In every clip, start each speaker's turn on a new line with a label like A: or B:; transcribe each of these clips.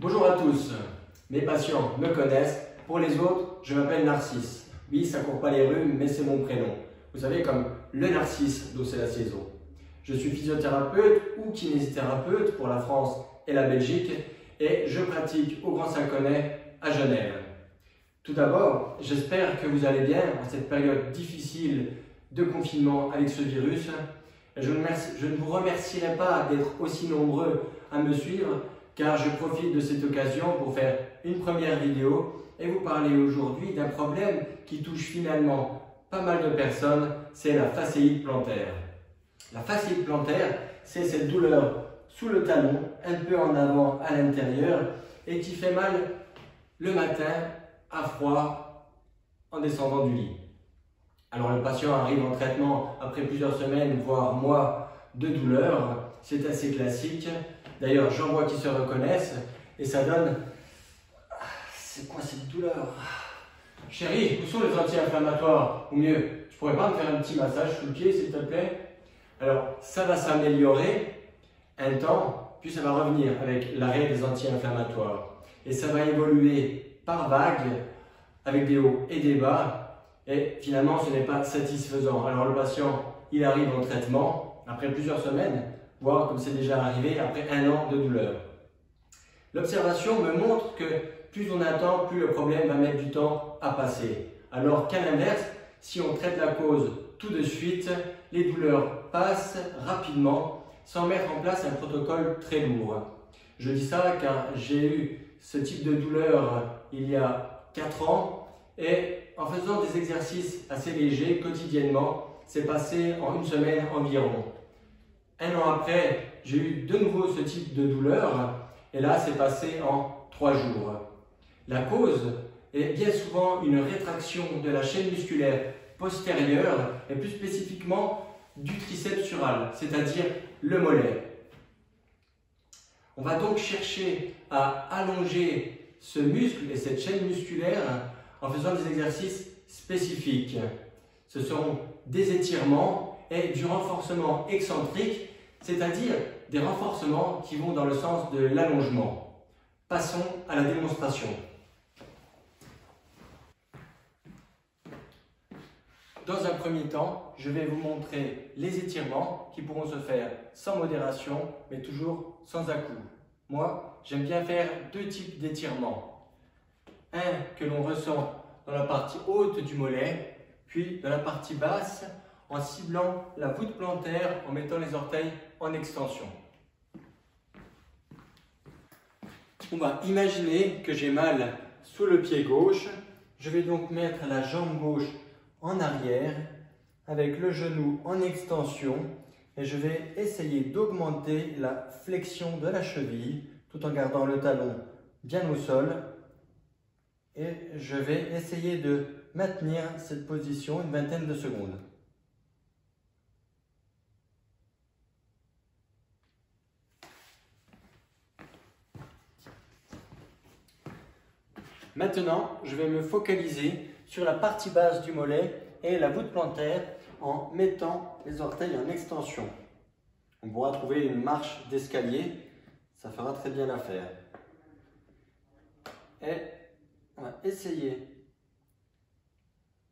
A: Bonjour à tous, mes patients me connaissent, pour les autres, je m'appelle Narcisse. Oui, ça court pas les rhumes, mais c'est mon prénom. Vous savez, comme le narcisse d'où c'est la saison. Je suis physiothérapeute ou kinésithérapeute pour la France et la Belgique et je pratique au Grand Saconnet à Genève. Tout d'abord, j'espère que vous allez bien en cette période difficile de confinement avec ce virus. Je ne vous remercierai pas d'être aussi nombreux à me suivre car je profite de cette occasion pour faire une première vidéo et vous parler aujourd'hui d'un problème qui touche finalement pas mal de personnes, c'est la fasciite plantaire. La fasciite plantaire, c'est cette douleur sous le talon, un peu en avant à l'intérieur et qui fait mal le matin à froid en descendant du lit. Alors le patient arrive en traitement après plusieurs semaines, voire mois de douleur, c'est assez classique. D'ailleurs, j'en vois qui se reconnaissent et ça donne... C'est quoi cette douleur? Chérie, où sont les anti-inflammatoires? Ou mieux, tu pourrais pas me faire un petit massage sous le pied, s'il te plaît? Alors, ça va s'améliorer un temps, puis ça va revenir avec l'arrêt des anti-inflammatoires. Et ça va évoluer par vagues, avec des hauts et des bas. Et finalement, ce n'est pas satisfaisant. Alors, le patient, il arrive en traitement après plusieurs semaines, voire comme c'est déjà arrivé, après 1 an de douleur. L'observation me montre que plus on attend, plus le problème va mettre du temps à passer. Alors qu'à l'inverse, si on traite la cause tout de suite, les douleurs passent rapidement sans mettre en place un protocole très lourd. Je dis ça car j'ai eu ce type de douleur il y a 4 ans et en faisant des exercices assez légers quotidiennement, c'est passé en 1 semaine environ. 1 an après, j'ai eu de nouveau ce type de douleur et là, c'est passé en 3 jours. La cause est bien souvent une rétraction de la chaîne musculaire postérieure et plus spécifiquement du triceps sural, c'est-à-dire le mollet. On va donc chercher à allonger ce muscle et cette chaîne musculaire en faisant des exercices spécifiques. Ce sont des étirements et du renforcement excentrique, c'est-à-dire des renforcements qui vont dans le sens de l'allongement. Passons à la démonstration. Dans un premier temps, je vais vous montrer les étirements qui pourront se faire sans modération, mais toujours sans à-coups. Moi, j'aime bien faire 2 types d'étirements. Un que l'on ressent dans la partie haute du mollet, puis dans la partie basse, en ciblant la voûte plantaire en mettant les orteils en extension. On va imaginer que j'ai mal sous le pied gauche. Je vais donc mettre la jambe gauche en arrière avec le genou en extension et je vais essayer d'augmenter la flexion de la cheville tout en gardant le talon bien au sol et je vais essayer de maintenir cette position une vingtaine de secondes. Maintenant, je vais me focaliser sur la partie basse du mollet et la voûte plantaire en mettant les orteils en extension. On pourra trouver une marche d'escalier, ça fera très bien l'affaire. Et on va essayer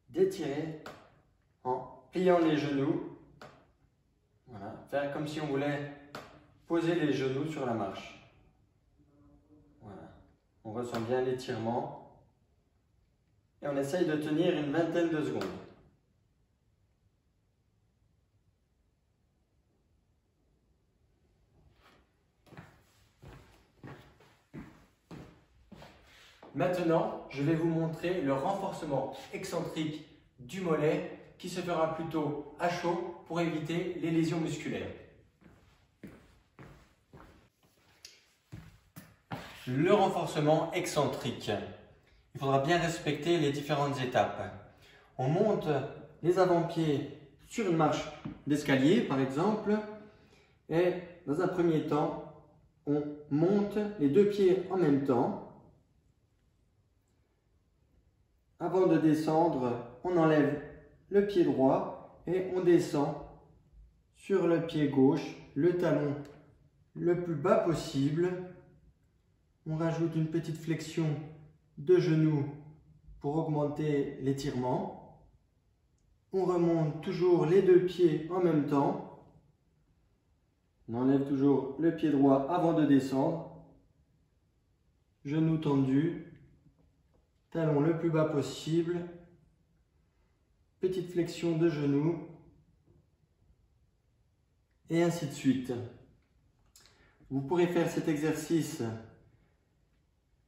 A: d'étirer en pliant les genoux. Voilà, faire comme si on voulait poser les genoux sur la marche. Voilà. On ressent bien l'étirement et on essaye de tenir une vingtaine de secondes. Maintenant, je vais vous montrer le renforcement excentrique du mollet qui se fera plutôt à chaud pour éviter les lésions musculaires. Le renforcement excentrique. Il faudra bien respecter les différentes étapes. On monte les avant-pieds sur une marche d'escalier, par exemple, et dans un premier temps, on monte les 2 pieds en même temps. Avant de descendre, on enlève le pied droit et on descend sur le pied gauche, le talon le plus bas possible. On rajoute une petite flexion de genou pour augmenter l'étirement. On remonte toujours les deux pieds en même temps. On enlève toujours le pied droit avant de descendre. Genou tendu. Talon le plus bas possible. Petite flexion de genou. Et ainsi de suite. Vous pourrez faire cet exercice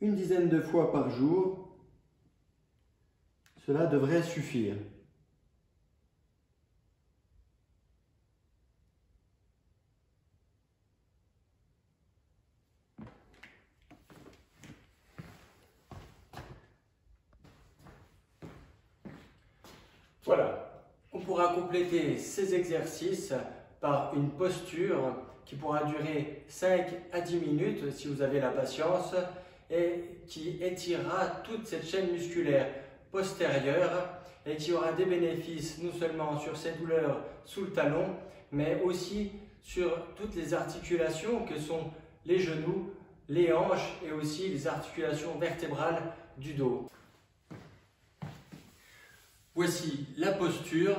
A: une dizaine de fois par jour. Cela devrait suffire. Voilà, on pourra compléter ces exercices par une posture qui pourra durer 5 à 10 minutes si vous avez la patience et qui étirera toute cette chaîne musculaire postérieure et qui aura des bénéfices non seulement sur ces douleurs sous le talon mais aussi sur toutes les articulations que sont les genoux, les hanches et aussi les articulations vertébrales du dos. Voici la posture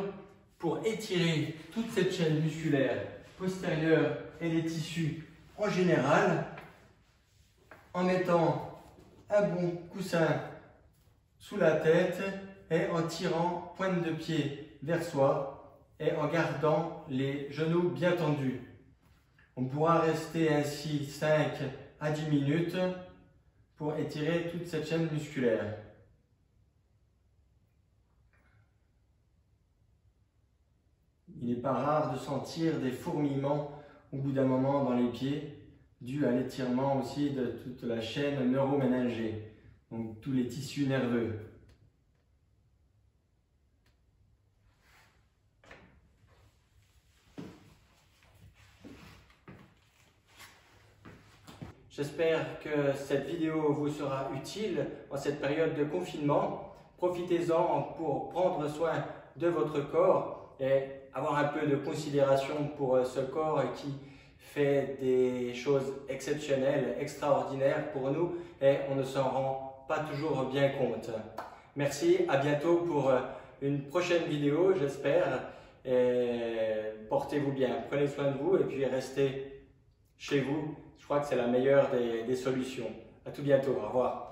A: pour étirer toute cette chaîne musculaire postérieure et les tissus en général en mettant un bon coussin sous la tête et en tirant pointe de pied vers soi et en gardant les genoux bien tendus. On pourra rester ainsi 5 à 10 minutes pour étirer toute cette chaîne musculaire. Il n'est pas rare de sentir des fourmillements au bout d'un moment dans les pieds, dû à l'étirement aussi de toute la chaîne neuroméningée, donc tous les tissus nerveux. J'espère que cette vidéo vous sera utile en cette période de confinement. Profitez-en pour prendre soin de votre corps et avoir un peu de considération pour ce corps qui fait des choses exceptionnelles, extraordinaires pour nous et on ne s'en rend pas toujours bien compte. Merci, à bientôt pour une prochaine vidéo, j'espère. Portez-vous bien, prenez soin de vous et puis restez chez vous. Je crois que c'est la meilleure des solutions. À tout bientôt, au revoir.